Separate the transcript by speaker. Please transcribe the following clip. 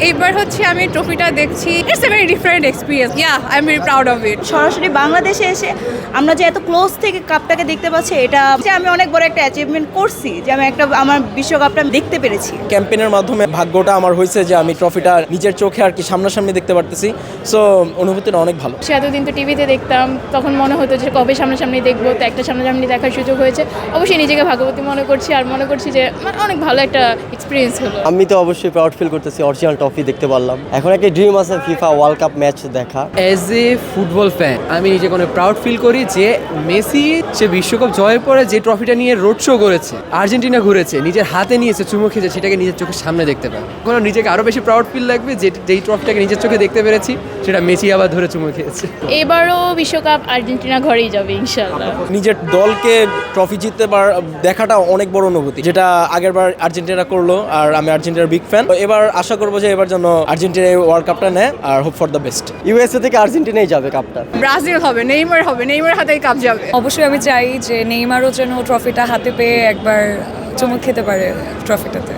Speaker 1: এইবার হচ্ছে আমি ট্রফিটা দেখছি। It's a very different experience. Yeah I am very proud of it.
Speaker 2: সরাসরি বাংলাদেশে এসে আমরা যে এত ক্লোজ থেকে কাপটাকে দেখতে পাচ্ছি, এটা যে আমি অনেক বড় একটা অ্যাচিভমেন্ট করছি, যে আমি আমার বিশ্বকাপটা দেখতে পেরেছি।
Speaker 3: ক্যাম্পেইনের মাধ্যমে ভাগ্যটা আমার হয়েছে যে আমি ট্রফিটা নিজের চোখে আর কি সামনাসামনি দেখতে পারতেছি। সো অনুভূতিটা অনেক ভালো।
Speaker 4: সে এতদিন তো টিভিতে দেখতাম, তখন মনে হতো যে কবে সামনাসামনি দেখবো, তো একটা সামনাসামনি দেখার সুযোগ হয়েছে। অবশ্যই নিজেকে ভাগ্যবতী মনে করছি, আর মনে করছি যে অনেক ভালো একটা এক্সপিরিয়েন্স হলো।
Speaker 5: আমি তো অবশ্যই প্রাউড ফিল করতেছি, অরিজিনাল ট্রফি দেখতে পারলাম। এখন একটা ড্রিম আছে ফিফা ওয়ার্ল্ড কাপ ম্যাচ দেখা।
Speaker 6: অ্যাজ এ ফুটবল ফ্যান আমি নিজেকে অনেক প্রাউড ফিল করি যে মেসি সে বিশ্বকাপ জয়ের পরে যে ট্রফিটা নিয়ে রোড শো করেছে, আর্জেন্টিনা ঘুরেছে, নিজের হাতে নিয়েছে, চুমু খেয়েছে, সেটাকে নিজের চোখের সামনে দেখতে পায়। কোনো নিজেকে আরও বেশি প্রাউড ফিল লাগবে যে যেই ট্রফিটাকে নিজের চোখে দেখতে পেরেছি সেটা মেসি আবার ধরে চুমু খেয়েছে।
Speaker 4: এবারও বিশ্বকাপ আর্জেন্টিনা ঘরেই যাবে ইনশাল্লাহ।
Speaker 3: নিজের দলকে ট্রফি জিততে দেখাটা অনেক বড় অনুভূতি, যেটা আগেরবার আর্জেন্টিনা করলো, আর আমি আর্জেন্টিনার বিগ ফ্যান। এবার আশা করবো যে এবার যেন আর্জেন্টিনা ওয়ার্ল্ড কাপটা নেয়, আর hope for the best.
Speaker 5: USA থেকে আর্জেন্টিনাই যাবে কাপটা।
Speaker 1: ব্রাজিল হবে, নেইমার হবে, নেইমার হাতেই কাপ যাবে।
Speaker 7: অবশ্যই আমি চাই যে নেইমারও যেন ট্রফিটা হাতে পেয়ে একবার চুমুক খেতে পারে ট্রফিটাতে।